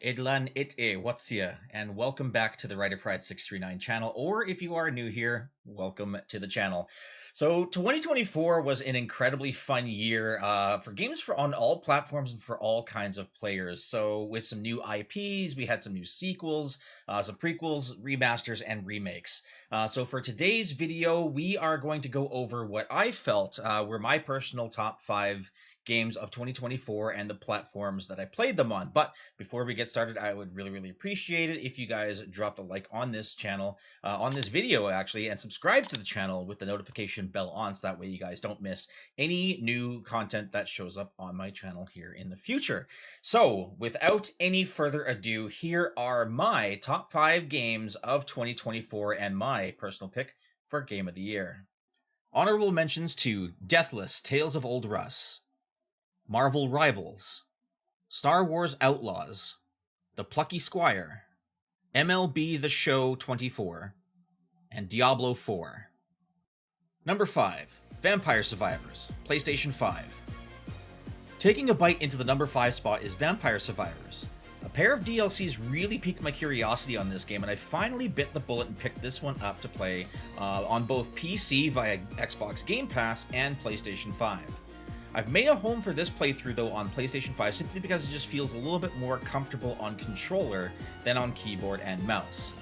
Édlanétt'é, wotziye, and welcome back to the Writer Pride 639 channel, or if you are new here, welcome to the channel. So 2024 was an incredibly fun year for games on all platforms and for all kinds of players. So with some new IPs, we had some new sequels, some prequels, remasters, and remakes. So for today's video, we are going to go over what I felt were my personal top 5 games of 2024 and the platforms that I played them on. But before we get started, I would really appreciate it if you guys dropped a like on this channel, on this video actually, and subscribe to the channel with the notification bell on, so that way you guys don't miss any new content that shows up on my channel here in the future. So without any further ado, here are my top 5 games of 2024 and my personal pick for Game of the Year. Honorable mentions to Deathless: Tales of Old Russ, Marvel Rivals, Star Wars Outlaws, The Plucky Squire, MLB The Show 24, and Diablo 4. Number 5, Vampire Survivors, PlayStation 5. Taking a bite into the number 5 spot is Vampire Survivors. A pair of DLCs really piqued my curiosity on this game, and I finally bit the bullet and picked this one up to play on both PC via Xbox Game Pass and PlayStation 5. I've made a home for this playthrough though on PlayStation 5 simply because it just feels a little bit more comfortable on controller than on keyboard and mouse.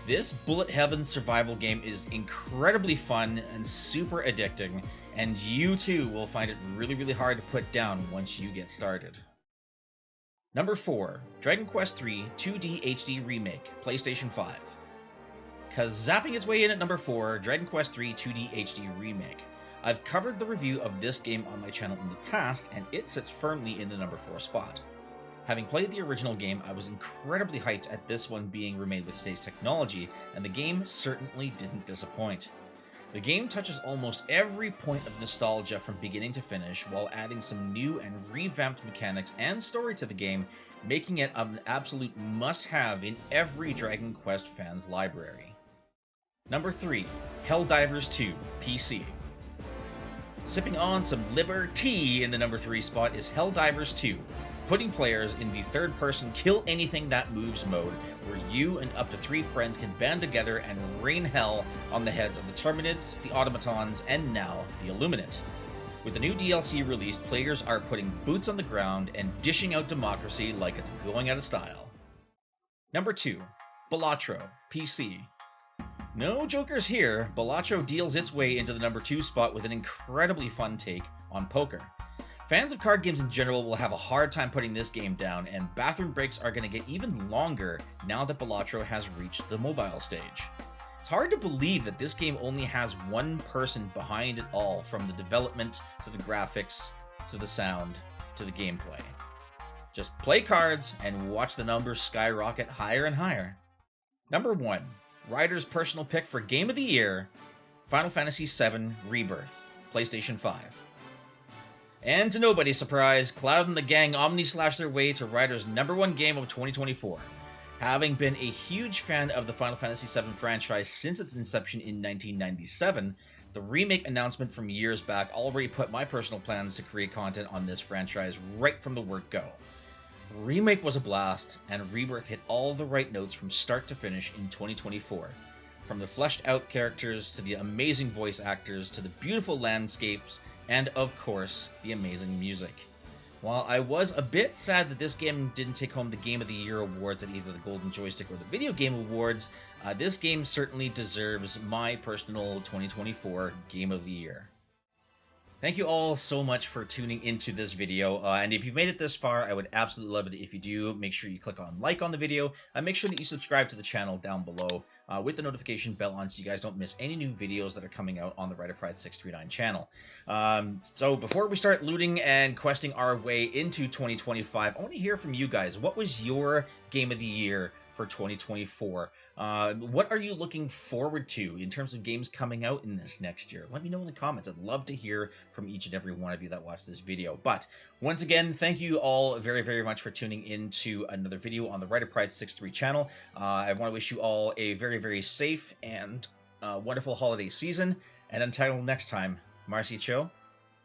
This bullet heaven survival game is incredibly fun and super addicting, and you too will find it really hard to put down once you get started. Number 4, Dragon Quest III 2D HD Remake, PlayStation 5. Zapping its way in at number 4, Dragon Quest III 2D HD Remake. I've covered the review of this game on my channel in the past, and it sits firmly in the number 4 spot. Having played the original game, I was incredibly hyped at this one being remade with today's technology, and the game certainly didn't disappoint. The game touches almost every point of nostalgia from beginning to finish, while adding some new and revamped mechanics and story to the game, making it an absolute must-have in every Dragon Quest fan's library. Number 3, Helldivers 2, PC. Sipping on some liberty in the number 3 spot is Helldivers 2, putting players in the third-person kill anything that moves mode, where you and up to 3 friends can band together and rain hell on the heads of the Terminids, the Automatons, and now the Illuminate. With the new DLC released, players are putting boots on the ground and dishing out democracy like it's going out of style. Number 2, Balatro, PC. No jokers here, Balatro deals its way into the number 2 spot with an incredibly fun take on poker. Fans of card games in general will have a hard time putting this game down, and bathroom breaks are going to get even longer now that Balatro has reached the mobile stage. It's hard to believe that this game only has one person behind it all, from the development to the graphics to the sound to the gameplay. Just play cards and watch the numbers skyrocket higher and higher. Number 1, Ryder's personal pick for Game of the Year, Final Fantasy VII Rebirth, PlayStation 5. And to nobody's surprise, Cloud and the gang omni-slash their way to Ryder's number 1 game of 2024. Having been a huge fan of the Final Fantasy VII franchise since its inception in 1997, the remake announcement from years back already put my personal plans to create content on this franchise right from the word go. Remake was a blast, and Rebirth hit all the right notes from start to finish in 2024. From the fleshed out characters, to the amazing voice actors, to the beautiful landscapes, and of course, the amazing music. While I was a bit sad that this game didn't take home the Game of the Year awards at either the Golden Joystick or the Video Game Awards, this game certainly deserves my personal 2024 Game of the Year. Thank you all so much for tuning into this video, and if you've made it this far, I would absolutely love it if you do. Make sure you click on like on the video, and make sure that you subscribe to the channel down below with the notification bell on, so you guys don't miss any new videos that are coming out on the Writer Pride 639 channel. So before we start looting and questing our way into 2025, I want to hear from you guys. What was your Game of the Year for 2024? What are you looking forward to in terms of games coming out in this next year? Let me know in the comments. I'd love to hear from each and every one of you that watch this video. But once again, thank you all very much for tuning into another video on the Writer Pride 63 channel. I want to wish you all a very safe and wonderful holiday season. And until next time, Marcy Cho,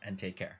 and take care.